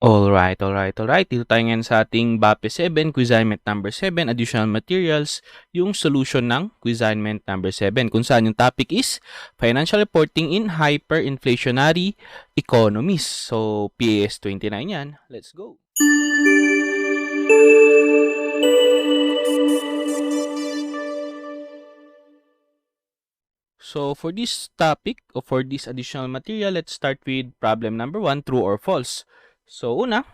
Alright. Dito tayo ngayon sa ating BAPE7, Quizignment number 7, Additional Materials, yung solution ng Quizignment number 7, kung saan yung topic is Financial Reporting in Hyperinflationary Economies. So, PAS29 yan. Let's go! So, for this topic, or for this additional material, let's start with problem number 1, true or false. So, una,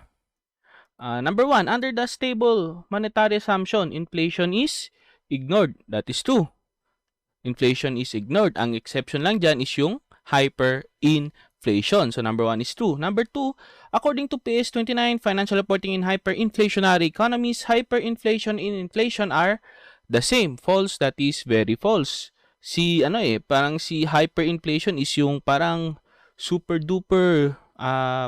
number 1, under the stable monetary assumption, inflation is ignored. That is true. Inflation is ignored. Ang exception lang dyan is yung hyperinflation. So, number 1 is true. Number 2, according to PAS29, financial reporting in hyperinflationary economies, hyperinflation and inflation are the same. False, that is very false. Parang si hyperinflation is yung parang super duper,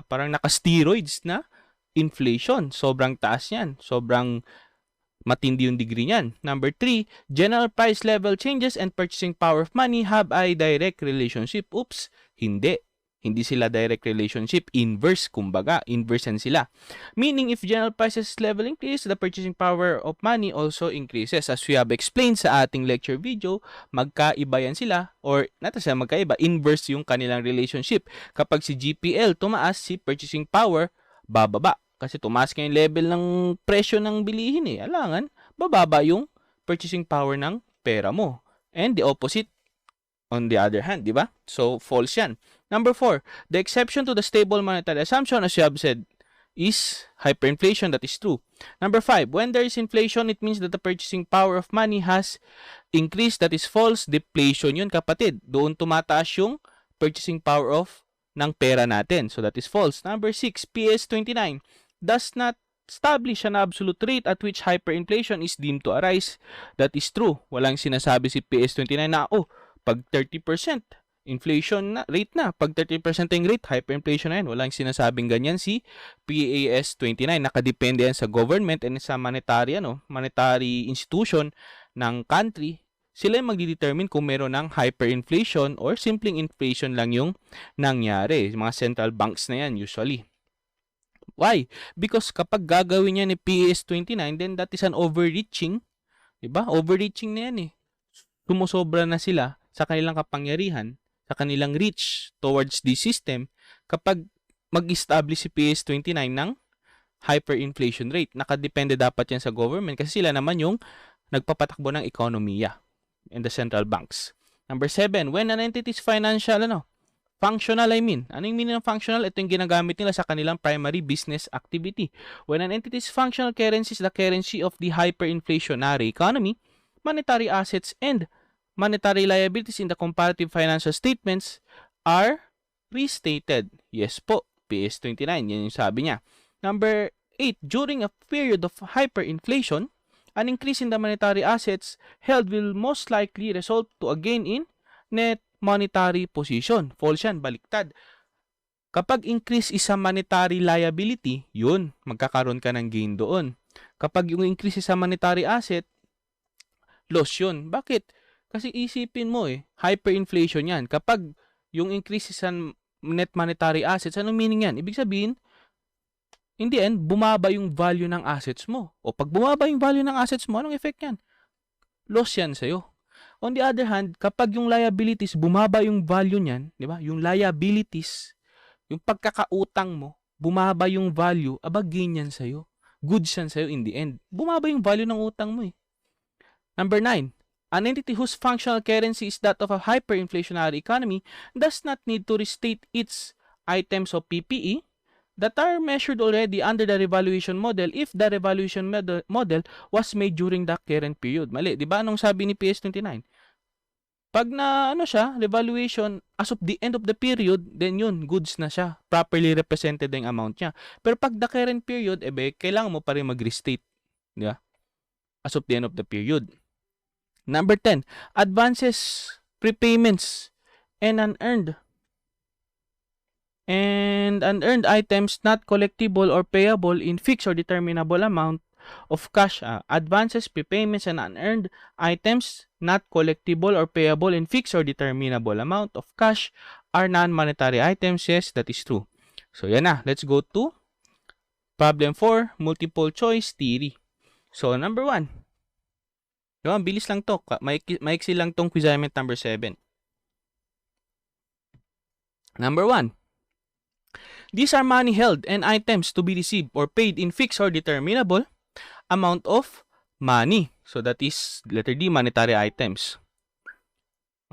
parang naka-steroids na inflation. Sobrang taas yan. Sobrang matindi yung degree niyan. Number 3, general price level changes and purchasing power of money have a direct relationship. Oops, hindi. Hindi sila direct relationship. Inverse, kumbaga. Inverse yan sila. Meaning, if general prices level increase, the purchasing power of money also increases. As we have explained sa ating lecture video, magkaiba yan sila. Or, natin sila magkaiba. Inverse yung kanilang relationship. Kapag si GPL tumaas, si purchasing power bababa. Kasi tumaas yung level ng presyo ng bilihin eh. Alangan, bababa yung purchasing power ng pera mo. And the opposite on the other hand, di ba? So, false yan. Number 4, the exception to the stable monetary assumption, as you have said, is hyperinflation. That is true. Number 5, when there is inflation, it means that the purchasing power of money has increased. That is false. Deflation yun, kapatid. Doon tumataas yung purchasing power of ng pera natin. So, that is false. Number 6, PAS29 does not establish an absolute rate at which hyperinflation is deemed to arise. That is true. Walang sinasabi si PAS29 na, pag 30%, inflation na, rate na. Pag 30% yung rate, hyperinflation na yan. Walang sinasabing ganyan si PAS29. Nakadepende yan sa government and sa monetary institution ng country. Sila yung magdidetermine kung meron ng hyperinflation or simpleng inflation lang yung nangyari. Mga central banks na yan usually. Why? Because kapag gagawin niya ni PAS29, then that is an overreaching. Diba? Overreaching na yan eh. Sumusobra na sila sa kanilang kapangyarihan, sa kanilang reach towards the system kapag mag-establish si PAS29 ng hyperinflation rate. Nakadepende dapat yan sa government kasi sila naman yung nagpapatakbo ng ekonomiya and the central banks. Number 7, when an entity's financial, functional, ano yung meaning ng functional? Ito yung ginagamit nila sa kanilang primary business activity. When an entity's functional currency is the currency of the hyperinflationary economy, monetary assets and monetary liabilities in the comparative financial statements are restated. Yes po, PAS29, yan yung sabi niya. Number 8, during a period of hyperinflation, an increase in the monetary assets held will most likely result to a gain in net monetary position. False yan, baliktad. Kapag increase is sa monetary liability, yun, magkakaroon ka ng gain doon. Kapag yung increase is sa monetary asset, loss yun. Bakit? Kasi isipin mo hyperinflation yan. Kapag yung increase is sa net monetary assets, anong meaning yan? Ibig sabihin, in the end, bumaba yung value ng assets mo. O pag bumaba yung value ng assets mo, anong effect yan? Loss yan sa'yo. On the other hand, kapag yung liabilities, bumaba yung value niyan, di ba? Yung liabilities, yung pagkakautang mo, bumaba yung value, gain yan sa'yo. Goods yan sa'yo in the end. Bumaba yung value ng utang mo Number 9, an entity whose functional currency is that of a hyperinflationary economy does not need to restate its items of PPE that are measured already under the revaluation model if the revaluation model was made during the current period. Mali, di ba? Anong sabi ni PAS29? Pag na revaluation as of the end of the period, then yun, goods na siya. Properly represented yung amount niya. Pero pag the current period, kailangan mo pa rin mag-restate. Di ba? As of the end of the period. Number 10, advances, prepayments, and unearned items not collectible or payable in fixed or determinable amount of cash. Advances, prepayments, and unearned items not collectible or payable in fixed or determinable amount of cash are non-monetary items. Yes, that is true. So, yan na. Let's go to problem for multiple choice theory. So, number 1. Diba, bilis lang to. Maiksi lang tong Quizignment number 7. Number 1. These are money held and items to be received or paid in fixed or determinable amount of money. So, that is letter D, monetary items.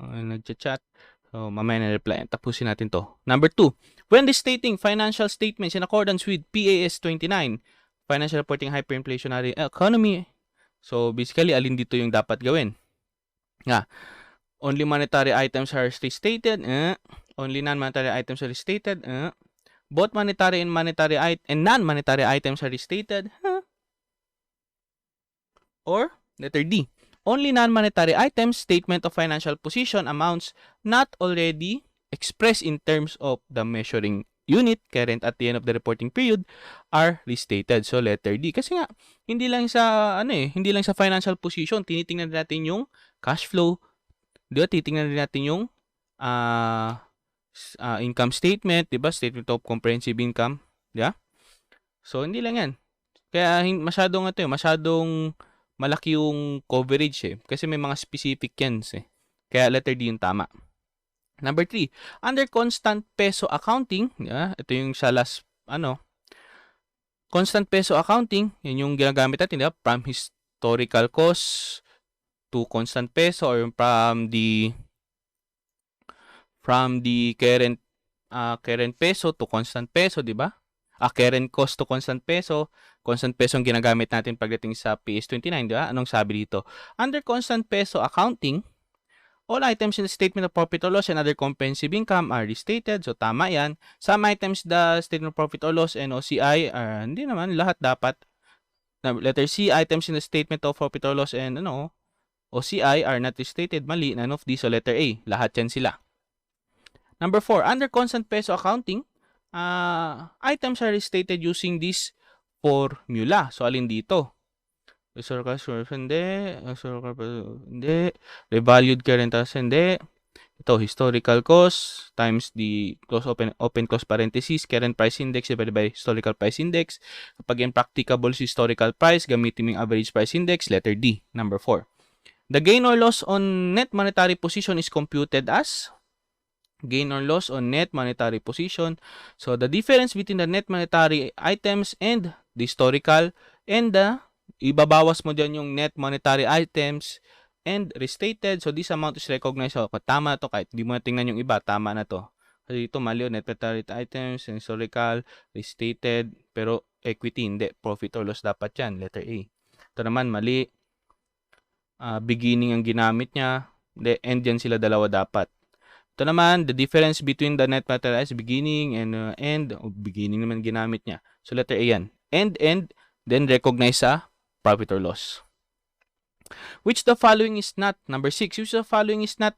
Nagchat-chat. So, mamaya na-reply. Tapusin natin to. Number 2. When restating financial statements in accordance with PAS29, Financial Reporting Hyperinflationary Economy. So, basically, alin dito yung dapat gawin? Only monetary items are restated. Only non-monetary items are restated. Both monetary and non-monetary items are restated. Or, letter D. Only non-monetary items, statement of financial position amounts not already expressed in terms of the measuring unit current at the end of the reporting period are restated. So, letter D. Kasi nga, hindi lang sa financial position, tinitingnan natin yung cash flow. Diba? Titingnan natin yung income statement, diba? Statement of comprehensive income. Diba? So, hindi lang yan. Kaya masyadong malaki yung coverage kasi may mga specific yan Kaya letter D yung tama. Number 3, under constant peso accounting, ito yung sa last constant peso accounting, yan yung ginagamit natin, from historical cost to constant peso or from the current peso to constant peso, di ba? Current cost to constant peso ang ginagamit natin pagdating sa PAS29, di ba? Anong sabi dito? Under constant peso accounting, all items in the statement of profit or loss and other comprehensive income are restated. So, tama yan. Some items, the statement of profit or loss and OCI, hindi naman, lahat dapat. Letter C, items in the statement of profit or loss and OCI are not restated. Mali, none of these. So, letter A, lahat yan sila. Number 4, under constant peso accounting, items are restated using this formula. So, alin dito? Historical source, hindi. Revalued current assets, hindi. Ito, historical cost times the close open close parenthesis, current price index divided by historical price index. Kapag impracticable sa historical price, gamitin yung average price index, letter D, number 4. The gain or loss on net monetary position is computed as gain or loss on net monetary position. So, the difference between the net monetary items and the historical and ibabawas mo dyan yung net monetary items and restated. So, this amount is recognized. So, tama to kahit hindi mo na tingnan yung iba. Tama na to. Kasi dito, mali yun. Net monetary items, historical, restated, pero equity, hindi. Profit or loss dapat yan. Letter A. Ito naman, mali. Beginning ang ginamit niya. End yan sila dalawa dapat. Ito naman, the difference between the net monetary items, beginning and end. Beginning naman ginamit niya. So, letter A yan. End, then recognize sa profit or loss. Which the following is not, number 6, which the following is not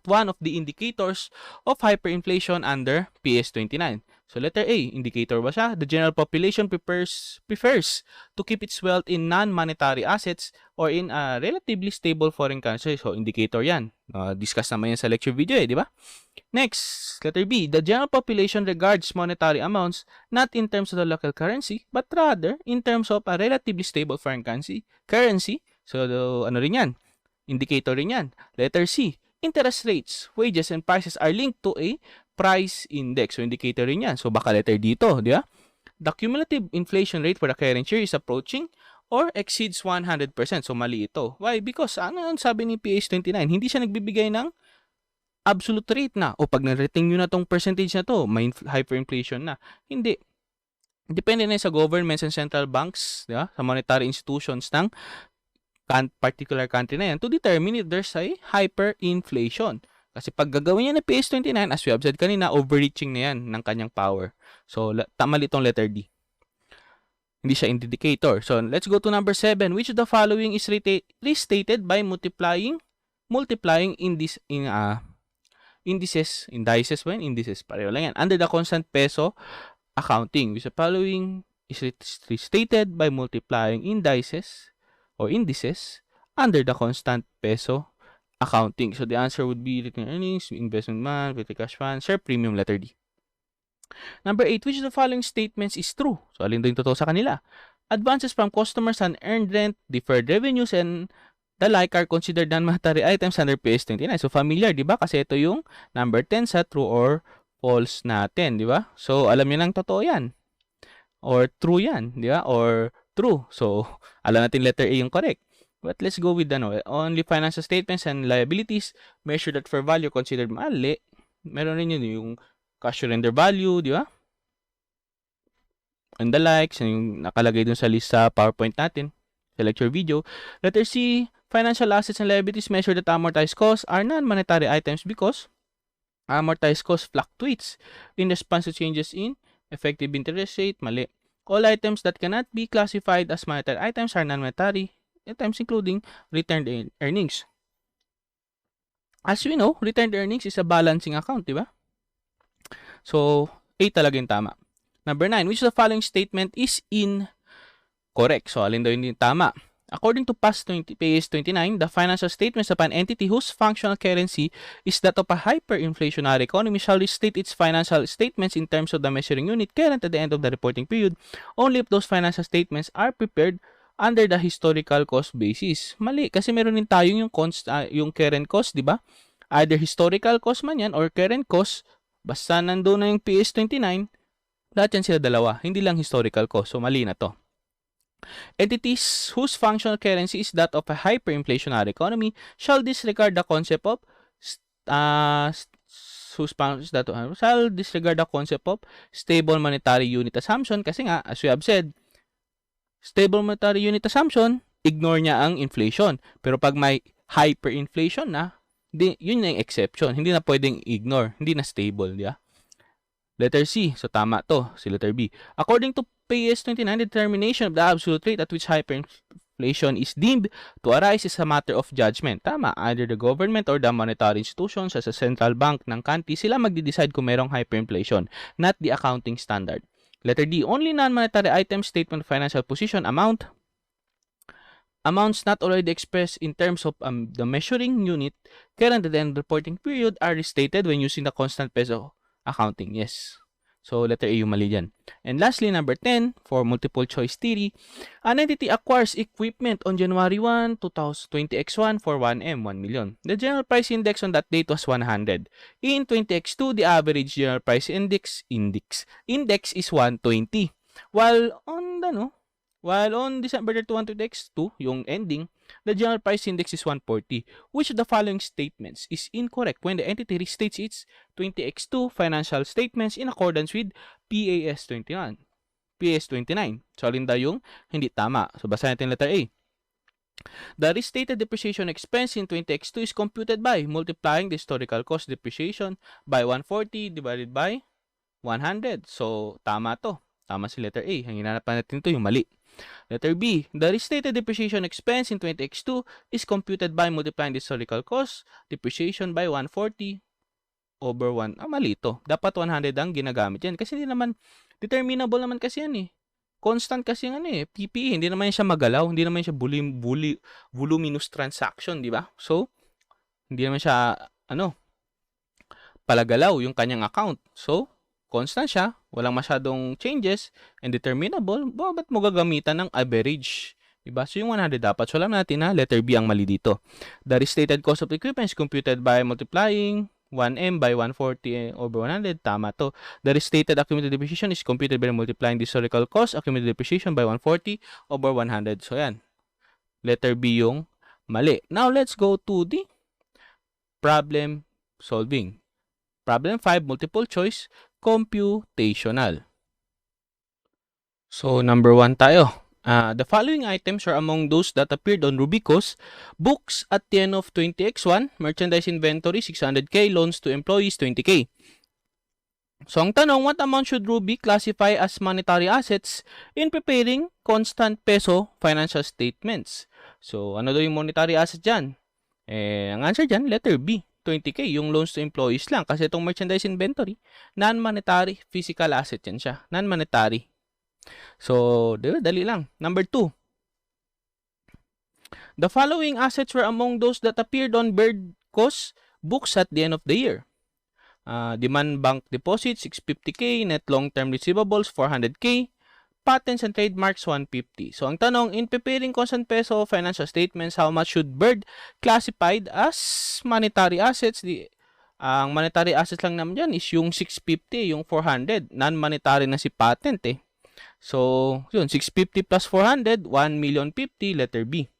one of the indicators of hyperinflation under PAS29. So, letter A, indicator ba siya? The general population prefers to keep its wealth in non-monetary assets or in a relatively stable foreign currency. So, indicator yan. Discuss naman yan sa lecture video di ba? Next, letter B, the general population regards monetary amounts not in terms of the local currency, but rather in terms of a relatively stable foreign currency. So, ano rin yan? Indicator rin yan. Letter C, interest rates, wages, and prices are linked to a price index. So, indicator rin yan. So, baka letter dito, di ba? The cumulative inflation rate for the current year is approaching or exceeds 100%. So, mali ito. Why? Because, ano ang sabi ni PAS29? Hindi siya nagbibigay ng absolute rate na. O, pag na-rating nyo na tong percentage na to, may hyperinflation na. Hindi. Depende na sa governments and central banks, di ba? Sa monetary institutions ng particular country na yan to determine if there's a hyperinflation. Kasi pag gagawin niya na PAS29, as we have said kanina, overreaching na yan ng kanyang power. So, tama itong letter D. Hindi siya indicator. So, let's go to number 7. Which of the following is restated by multiplying indices, pareho lang yan. Under the constant peso accounting, which of the following is restated by multiplying indices under the constant peso accounting. So, the answer would be return earnings, investment fund, petty cash fund, share premium, letter D. Number 8, which of the following statements is true? So, alin daw yung totoo sa kanila? Advances from customers and earned rent, deferred revenues, and the like are considered non-monetary items under PAS29. So, familiar, di ba? Kasi ito yung number 10 sa true or false natin, di ba? So, alam niyo nang totoo yan. Or true yan, di ba? Or true. So, alam natin letter A yung correct. But let's go with only financial statements and liabilities measured at fair value considered mali. Meron rin yun yung cash surrender value, di ba? And the likes, yung nakalagay dun sa list sa PowerPoint natin, sa lecture video. Letter C, financial assets and liabilities measured at amortized cost are non-monetary items because amortized cost fluctuates in response to changes in effective interest rate. Mali. All items that cannot be classified as monetary items are non-monetary items including returned earnings. As we know, returned earnings is a balancing account, di ba? So, A talaga yung tama. Number 9, which of the following statement is incorrect? So, alin daw yung tama? According to PAS29, the financial statements of an entity whose functional currency is that of a hyperinflationary economy shall restate its financial statements in terms of the measuring unit current at the end of the reporting period only if those financial statements are prepared under the historical cost basis. Mali, kasi meron din tayong yung current cost, di ba? Either historical cost man yan or current cost, basta nandun na yung PAS29, lahat yan sila dalawa, hindi lang historical cost. So, mali na to. Entities whose functional currency is that of a hyperinflationary economy shall disregard the concept of stable monetary unit assumption kasi nga, as we have said, stable monetary unit assumption, ignore niya ang inflation. Pero pag may hyperinflation na, yun na yung exception. Hindi na pwedeng ignore. Hindi na stable, di ba? Letter C. So, tama to. Si letter B. According to PAS29, the determination of the absolute rate at which hyperinflation is deemed to arise is a matter of judgment. Tama. Either the government or the monetary institutions as a central bank ng country, sila magde-decide kung merong hyperinflation, not the accounting standard. Letter D. Only non-monetary items, statement of financial position, amounts not already expressed in terms of the measuring unit current at the end of the reporting period are restated when using the constant peso accounting. Yes. So, letter A yung mali dyan. And lastly, number 10, for multiple choice theory, an entity acquires equipment on January 1, 2020x1 for 1M, 1 million. The general price index on that date was 100. In 20x2, the average general price index is 120. While on December 31, 20x2, yung ending, the general price index is 140. Which of the following statements is incorrect when the entity restates its 20x2 financial statements in accordance with PAS29? So, alin daw yung hindi tama? So, basahin natin letter A. The restated depreciation expense in 20x2 is computed by multiplying the historical cost depreciation by 140 divided by 100. So, tama to. Tama si letter A. Ang hinanapan natin ito yung mali. Letter B, the restated depreciation expense in 20x2 is computed by multiplying the historical cost depreciation by 140 over 1. Mali ito. Dapat 100 ang ginagamit yan. Kasi hindi naman, determinable naman kasi yan eh. Constant kasi yan eh. PPE, hindi naman siya magalaw. Hindi naman siya voluminous transaction, di ba? So, hindi naman siya, palagalaw yung kanyang account. So, constant siya, walang masyadong changes, and determinable, ba't mo gagamitan ng average? Diba? So, yung 100 dapat. So, alam natin na letter B ang mali dito. The restated cost of equipment is computed by multiplying 1M by 140 over 100. Tama to. The restated accumulated depreciation is computed by multiplying the historical cost accumulated depreciation by 140 over 100. So, yan. Letter B yung mali. Now, let's go to the problem solving. Problem 5, multiple choice, computational. So, number 1 tayo. The following items are among those that appeared on Rubico's books at the end of 20x1, merchandise inventory 600k, loans to employees 20k. So, ang tanong, what amount should Ruby classify as monetary assets in preparing constant peso financial statements? So, ano daw yung monetary asset dyan? Ang answer dyan, letter B. 20k, yung loans to employees lang. Kasi itong merchandise inventory, non-monetary physical asset yan siya. Non-monetary. So, dali lang. Number 2. The following assets were among those that appeared on Birdco's books at the end of the year. Demand bank deposits, 650K. Net long-term receivables, 400K. Patents and trademarks, 150. So, ang tanong, in preparing constant peso financial statements, how much should Bird classified as monetary assets? Ang monetary assets lang naman dyan is yung 650, yung 400. Non-monetary na si patent eh. So, yun, 650 plus 400, 1,050,000, letter B.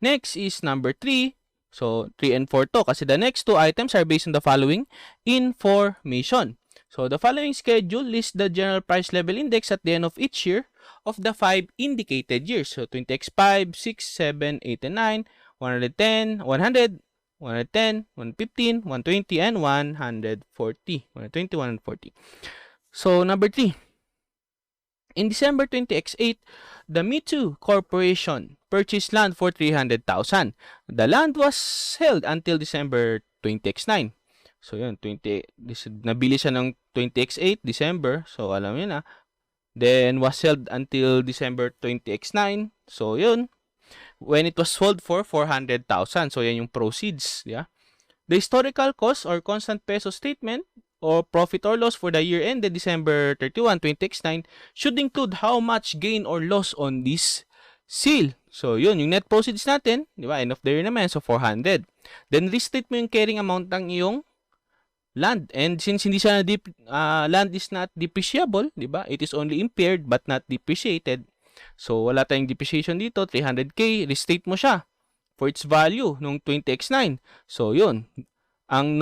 Next is number 3. So, 3 and 4 to kasi the next two items are based on the following information. So, the following schedule lists the general price level index at the end of each year of the 5 indicated years. So, 20x5, 6, 7, 8, and 9, 110, 100, 110, 115, 120, and 140. 120, 140. So, number 3. In December 20x8, the Me2 Corporation purchased land for 300,000. The land was held until December 20x9. So, yun, nabili siya ng 20x8, December. So, alam niyo na. Then, was held until December 20x9. So, yun. When it was sold for 400,000. So, yan yung proceeds. Yeah? The historical cost or constant peso statement or profit or loss for the year ended December 31, 20x9 should include how much gain or loss on this sale. So, yun, yung net proceeds natin, di ba? End of the year naman, so 400. Then, restate mo yung carrying amount ng iyong land. And since hindi siya land is not depreciable, di ba? It is only impaired but not depreciated. So, wala tayong depreciation dito, 300K, restate mo siya for its value nung 20x9. So, yun, ang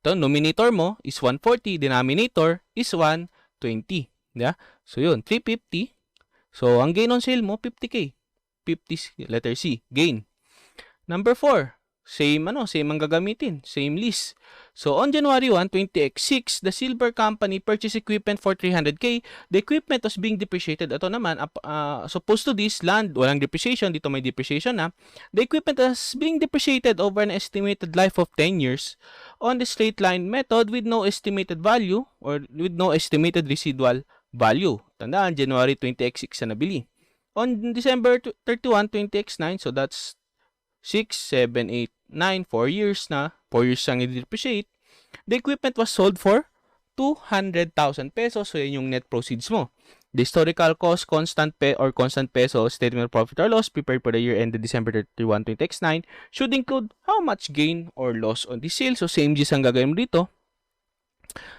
nominator mo is 140, denominator is 120. Yeah? So, yun, 350. So, ang gain on sale mo, 50K. 50, letter C, gain. Number 4, same ang gagamitin, same list. So, on January 1, 20x6, the silver company purchased equipment for 300K. The equipment was being depreciated. Ito naman, supposed to this land, walang depreciation. Dito may depreciation na. The equipment was being depreciated over an estimated life of 10 years on the straight line method with no estimated value or with no estimated residual value. Tandaan, January 20x6 na nabili. On December 31, 20x9, so that's 6, 7, 8, 9, 4 years na. 4 years siyang i-depreciate. The equipment was sold for 200,000 pesos. So, yan yung net proceeds mo. The historical cost, constant peso statement of profit or loss prepared for the year ended December 31, 20x9 should include how much gain or loss on the sale. So, same gist ang gagawin mo dito.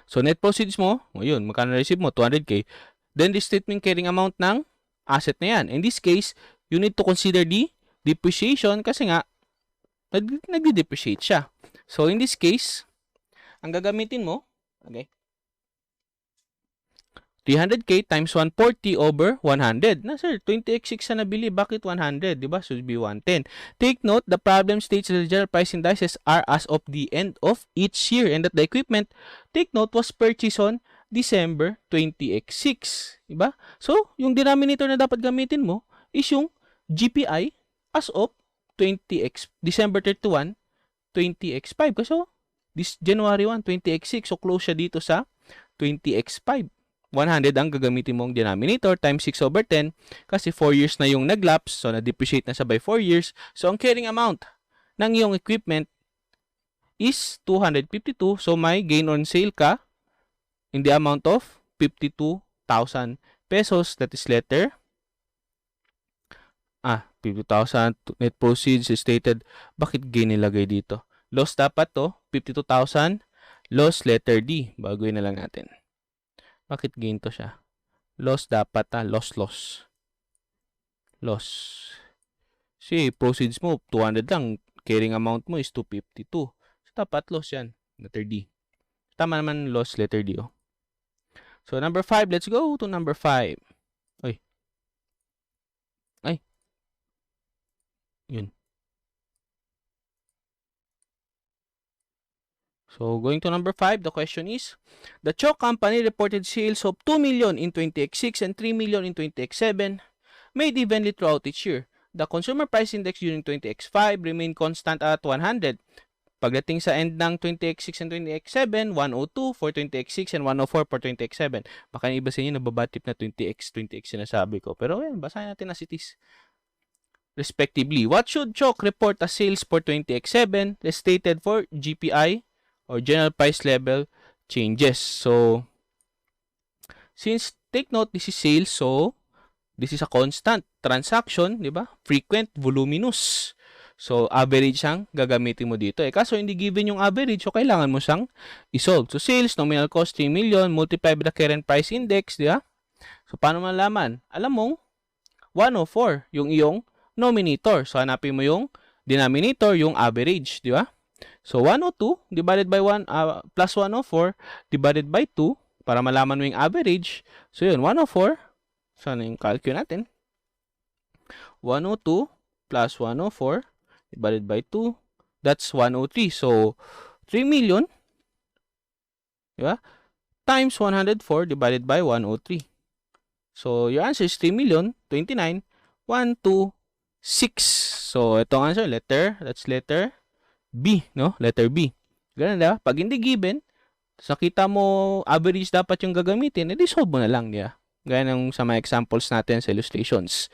So, net proceeds mo, yun, magkano receive mo? 200K. Then, the statement carrying amount ng asset na yan. In this case, you need to consider the depreciation kasi nga, nagdi-depreciate siya. So, in this case, ang gagamitin mo, okay, 300K times 140 over 100. Na sir, 20x6 na nabili, bakit 100? Diba? Should be 110. Take note, the problem states that the general price indices are as of the end of each year and that the equipment, take note, was purchased on December 20x6. Diba? So, yung denominator na dapat gamitin mo is yung GPI as of December 31, 20x5. Kasi this January 1, 20x6. So, close siya dito sa 20x5. 100 ang gagamitin mong denominator times 6 over 10 kasi 4 years na yung nag-lapse. So, na-depreciate na siya by 4 years. So, ang carrying amount ng iyong equipment is 252. So, may gain on sale ka in the amount of 52,000 pesos. That is letter 50,000 net proceeds is stated. Bakit gain nilagay dito? Loss dapat to, 52,000. Loss, letter D. Baguhin na lang natin. Bakit gain to siya? Loss dapat loss. Loss. See, proceeds mo, 200 lang. Carrying amount mo is 252. So, dapat loss yan. Letter D. Tama naman loss, letter D. So, number 5. Let's go to number 5. Yun. So, going to number 5, the question is, the chalk company reported sales of 2 million in 20x6 and 3 million in 20x7, made evenly throughout each year. The consumer price index during 20x5 remained constant at 100. Pagdating sa end ng 20x6 and 20x7, 102 for 20x6 and 104 for 20x7. Baka yung iba sa inyo nababatip na 20x sinasabi ko. Pero, basahin natin as it is. respectively. What should Chok report as sales for 20x7 restated for GPI or General Price Level changes? So, since take note, this is sales, so this is a constant transaction, di ba? Frequent, voluminous. So, average ang gagamitin mo dito. Kaso hindi given yung average, so kailangan mo siyang isolve. So, sales, nominal cost 3 million, multiply by the current price index, di ba? So, paano malaman? Alam mong 104 yung iyong nominator. So, hanapin mo yung denominator, yung average, di ba? So, 102 divided by 1 plus 104 divided by 2 para malaman mo yung average. So, yun, 104. Sana yung calculate natin. 102 plus 104 divided by 2. That's 103. So, 3 million, di ba? Times 104 divided by 103. So, your answer is 3,029,126. So, itong answer, that's letter B, no? Letter B. Ganun na. Pag hindi given, nakita mo average dapat yung gagamitin, edi solve mo na lang, diba? Gaya ng sa mga examples natin sa illustrations.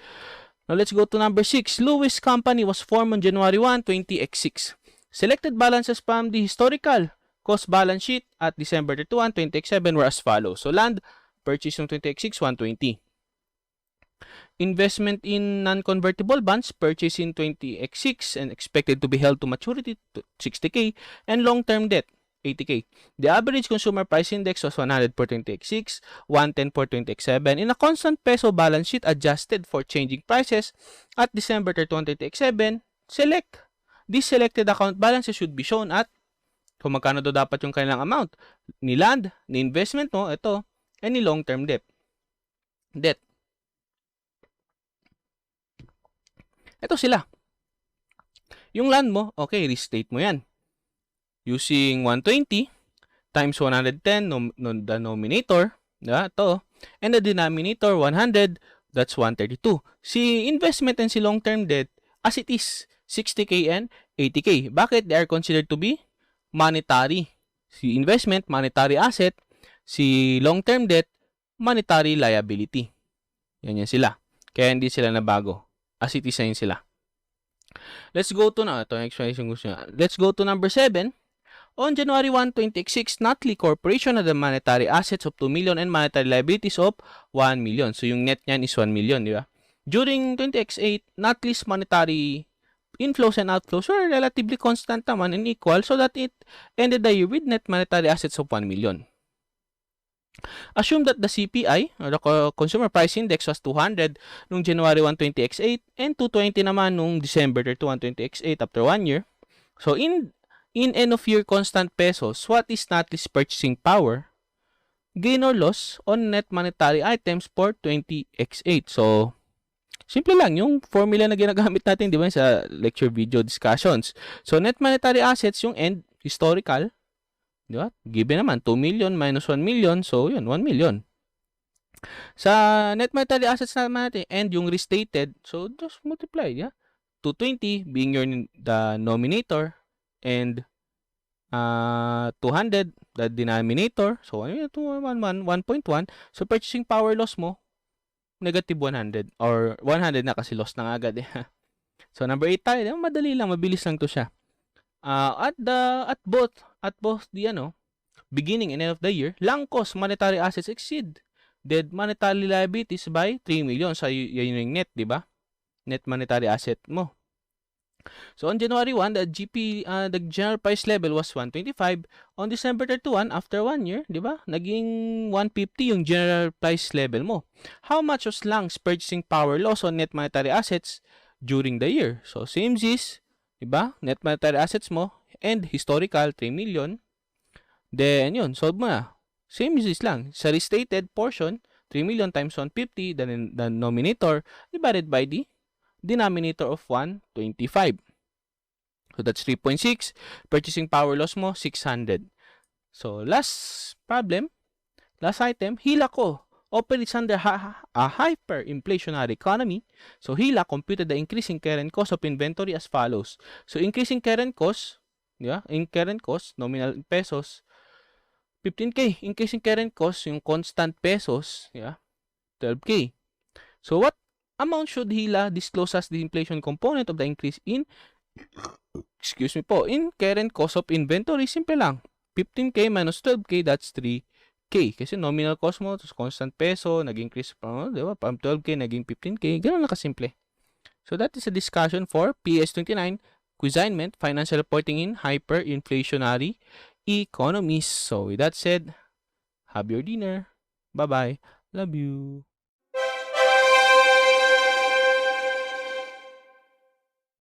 Now, let's go to number 6. Lewis Company was formed on January 1, 20x6. Selected balances from the historical cost balance sheet at December 31, 20x7 were as follows. So, land purchase ng 20x6, 120. Investment in non-convertible bonds purchased in 20x6 and expected to be held to maturity, 60K, and long-term debt, 80K. The average consumer price index was 100 for 20x6, 110 for 20x7 in a constant peso balance sheet adjusted for changing prices at December 31, 20x7. Select. These selected account balances should be shown at kung magkano daw dapat yung kanilang amount ni land, ni investment mo, ito, and ni long-term debt. Ito sila. Yung land mo, okay, restate mo yan. Using 120 times 110, the nominator, ito, and the denominator, 100, that's 132. Si investment and si long-term debt, as it is, 60K and 80K. Bakit? They are considered to be monetary. Si investment, monetary asset. Si long-term debt, monetary liability. Yan sila. Kaya hindi sila nabago. As it is na yun sila. Let's go to na. Ito yung explanation gusto nyo. Let's go to number 7. On January 1, 2006, Nutley Corporation had the monetary assets of 2 million and monetary liabilities of 1 million. So, yung net niyan is 1 million, di ba? During 20x8, Nutley's monetary inflows and outflows were relatively constant naman and equal so that it ended the year with net monetary assets of 1 million. Assume that the CPI, or the Consumer Price Index, was 200 nung January 1, 20x8 and 220 naman nung December 31, 20x8 after 1 year. So, in end-of-year constant pesos, what is Nutley's purchasing power, gain or loss on net monetary items for 20x8? So, simple lang, yung formula na ginagamit natin, di ba, sa lecture video discussions. So, net monetary assets, yung end, historical, di ba? Given naman, 2 million minus 1 million. So, yun, 1 million. Sa net monetary assets naman natin, and yung restated, so, just multiply, yeah? 220 being the nominator, and 200, the denominator. So, 1.1. So, purchasing power loss mo, negative 100. Or 100 na kasi loss na agad. So, number 8 tayo. Madali lang, mabilis lang to siya. At both the beginning and end of the year, lang cost monetary assets exceed dead monetary liabilities by 3 million. So, yun yung net, di ba? Net monetary asset mo. So, on January 1, the general price level was 125. On December 31, after 1 year, di ba? Naging 150 yung general price level mo. How much was Lang's purchasing power loss on net monetary assets during the year? So, same is, di ba? Net monetary assets mo and historical 3 million. Then, yun, solve mo na. Same is lang. Sa restated portion, 3 million times 150, the denominator divided by the denominator of 125. So, that's 3.6. Purchasing power loss mo, 600. So, last problem, last item, HILA ko operates under a hyperinflationary economy. So, HILA computed the increasing current cost of inventory as follows. So, increasing current cost, yeah, in current cost, nominal pesos, 15K. Increasing current cost, yung constant pesos, yeah, 12K. So, what amount should HILA disclose as the inflation component of the increase in in current cost of inventory? Simple lang. 15K minus 12K, that's 3K. Kasi nominal cost mo, constant peso, nag-increase pa, di ba? From 12K, naging 15K. Ganun lang kasimple. So that is a discussion for PAS29, Quizignment, Financial Reporting in Hyperinflationary Economies. So with that said, have your dinner. Bye-bye. Love you.